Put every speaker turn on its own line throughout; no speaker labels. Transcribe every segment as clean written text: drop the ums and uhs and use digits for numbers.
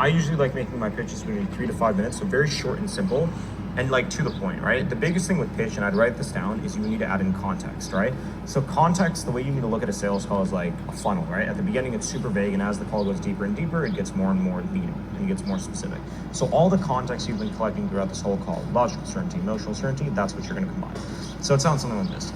I usually like making my pitches between 3 to 5 minutes, so very short and simple and like to the point, right? The biggest thing with pitch, and I'd write this down, is you need to add in context, right? So context, the way you need to look at a sales call is like a funnel, right? At the beginning, it's super vague, and as the call goes deeper and deeper, it gets more and more leading and it gets more specific. So all the context you've been collecting throughout this whole call, logical certainty, emotional certainty, that's what you're gonna combine. So it sounds something like this.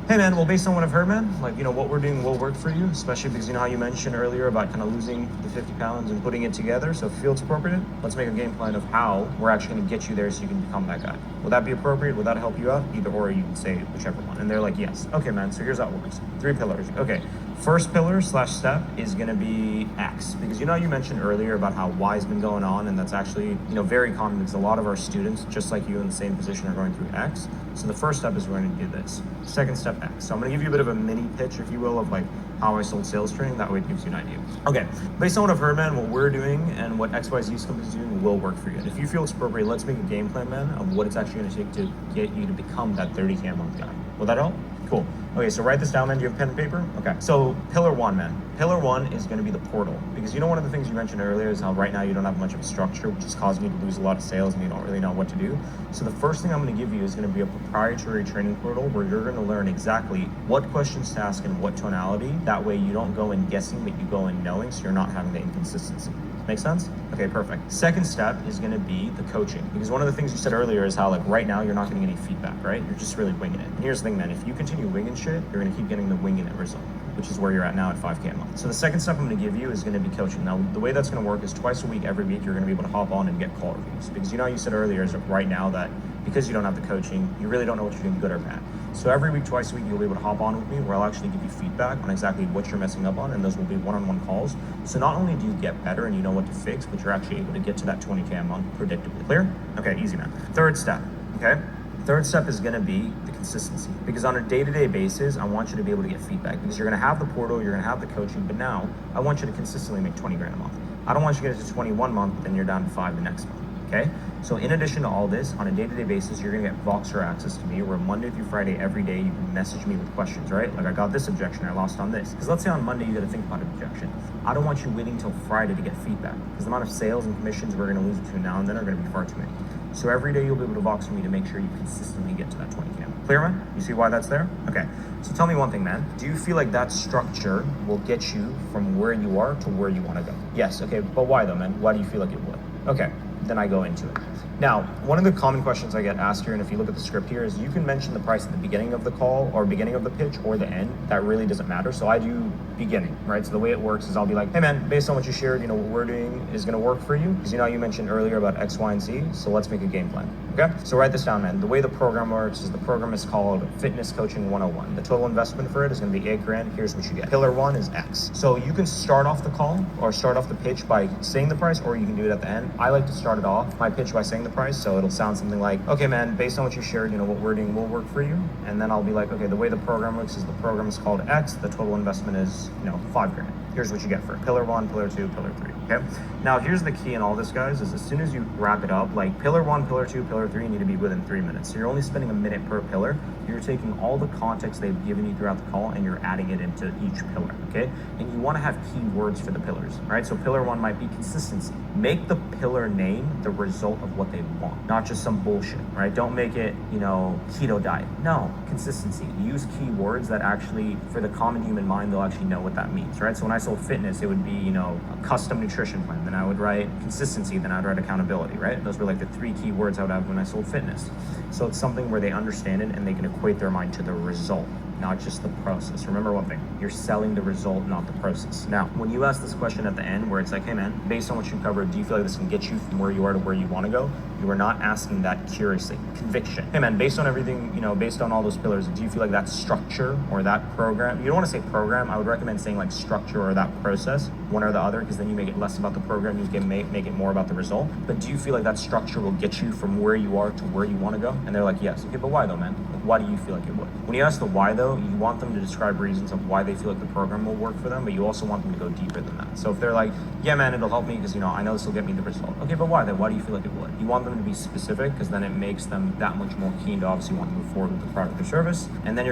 Hey man, well, based on what I've heard, man, like, what we're doing will work for you, especially because how you mentioned earlier about kind of losing the 50 pounds and putting it together. So if you feel it's appropriate, let's make a game plan of how we're actually going to get you there so you can become that guy. Would that be appropriate? Would that help you out? Either or, you can say whichever one. And they're like, yes. Okay, man, so here's how it works. 3 pillars. Okay, first pillar / step is going to be X, because you mentioned earlier about how Y has been going on, and that's actually, very common because a lot of our students, just like you in the same position, are going through X. So the first step is we're going to do this. Second step, X. So I'm going to give you a bit of a mini pitch, if you will, of like how I sold sales training. That way it gives you an idea. Okay, based on what I've heard, man, what we're doing and what XYZ company is doing will work for you. And if you feel it's appropriate, let's make a game plan, man, of what it's actually going to take to get you to become that 30K a month guy. Will that help? Cool. Okay, so write this down, man. Do you have pen and paper? Okay. So pillar 1, man. Pillar 1 is going to be the portal, because one of the things you mentioned earlier is how right now you don't have much of a structure, which is causing you to lose a lot of sales and you don't really know what to do. So the first thing I'm going to give you is going to be a proprietary training portal where you're going to learn exactly what questions to ask and what tonality. That way you don't go in guessing, but you go in knowing, so you're not having the inconsistency. Make sense? Okay, perfect. Second step is going to be the coaching, because one of the things you said earlier is how like right now you're not getting any feedback, right? You're just really winging it. And here's the thing, man, if you continue winging shit, you're going to keep getting the winging it result, which is where you're at now at 5K a month. So the second step I'm going to give you is going to be coaching. Now, the way that's going to work is twice a week, every week, you're going to be able to hop on and get call reviews, because you said earlier is that right now that because you don't have the coaching, you really don't know what you're doing good or bad. So every week, twice a week, you'll be able to hop on with me where I'll actually give you feedback on exactly what you're messing up on, and those will be one-on-one calls. So not only do you get better and you know what to fix, but you're actually able to get to that 20K a month predictably. Clear? Okay, easy, man. Third step, okay? Third step is going to be the consistency, because on a day-to-day basis, I want you to be able to get feedback, because you're going to have the portal, you're going to have the coaching, but now I want you to consistently make 20 grand a month. I don't want you to get to 21 month, but then you're down to 5 the next month. Okay, so in addition to all this, on a day-to-day basis, you're gonna get Voxer access to me, where Monday through Friday, every day, you can message me with questions, right? Like, I got this objection, I lost on this. Because let's say on Monday, you gotta think about an objection. I don't want you waiting till Friday to get feedback, because the amount of sales and commissions we're gonna lose between now and then are gonna be far too many. So every day, you'll be able to Vox me to make sure you consistently get to that 20K. Clear, man? You see why that's there? Okay, so tell me one thing, man. Do you feel like that structure will get you from where you are to where you wanna go? Yes, okay, but why though, man? Why do you feel like it would? Okay, then I go into it. Now, one of the common questions I get asked here, and if you look at the script here, is you can mention the price at the beginning of the call or beginning of the pitch or the end. That really doesn't matter. So I do beginning, right? So the way it works is I'll be like, hey man, based on what you shared, what we're doing is gonna work for you. Because you mentioned earlier about X, Y, and Z. So let's make a game plan, okay? So write this down, man. The way the program works is the program is called Fitness Coaching 101. The total investment for it is gonna be $8 grand. Here's what you get. Pillar 1 is X. So you can start off the call or start off the pitch by saying the price, or you can do it at the end. I like to start it off, my pitch, by saying the price. So it'll sound something like, okay, man, based on what you shared, what we're doing will work for you. And then I'll be like, okay, the way the program works is the program is called X. The total investment is, $5 grand. Here's what you get for pillar 1, pillar 2, pillar 3, okay? Now, here's the key in all this, guys, is as soon as you wrap it up, like pillar 1, pillar 2, pillar 3 need to be within 3 minutes. So you're only spending a minute per pillar. You're taking all the context they've given you throughout the call and you're adding it into each pillar, okay? And you wanna have key words for the pillars, right? So pillar 1 might be consistency. Make the pillar name the result of what they want, not just some bullshit, right? Don't make it, keto diet. No, consistency. Use key words that actually, for the common human mind, they'll actually know what that means, right? So when I sold fitness, it would be, a custom nutrition plan. Then I would write consistency, then I'd write accountability, right? Those were like the 3 key words I would have when I sold fitness. So it's something where they understand it and they can equate their mind to the result, not just the process. Remember one thing, you're selling the result, not the process. Now, when you ask this question at the end where it's like, hey man, based on what you covered, do you feel like this can get you from where you are to where you want to go? You are not asking that curiously. Conviction. Hey man, based on everything, based on all those pillars, do you feel like that structure or that program, you don't want to say program, I would recommend saying like structure or that process, one or the other, because then you make it less about the program, you can make it more about the result. But do you feel like that structure will get you from where you are to where you want to go? And they're like, yes. Okay, but why though, man? Like, why do you feel like it would? When you ask the why though, you want them to describe reasons of why they feel like the program will work for them, but you also want them to go deeper than that. So if they're like, yeah man, it'll help me because I know this will get me the result. Okay, but why then? Why do you feel like it would? You want them to be specific because then it makes them that much more keen to obviously want to move forward with the product or service. And then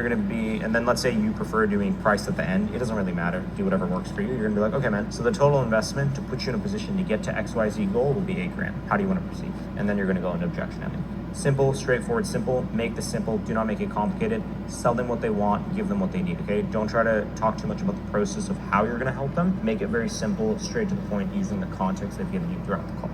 then let's say you prefer doing price at the end. It doesn't really matter. Do whatever works for you. You're gonna be like, okay man, so the total investment to put you in a position to get to XYZ goal will be $8,000. How do you want to proceed? And then you're gonna go into objection handling. Simple, straightforward, simple. Make this simple. Do not make it complicated. Sell them what they want. Give them what they need, okay? Don't try to talk too much about the process of how you're going to help them. Make it very simple, straight to the point, using the context they've given you throughout the call.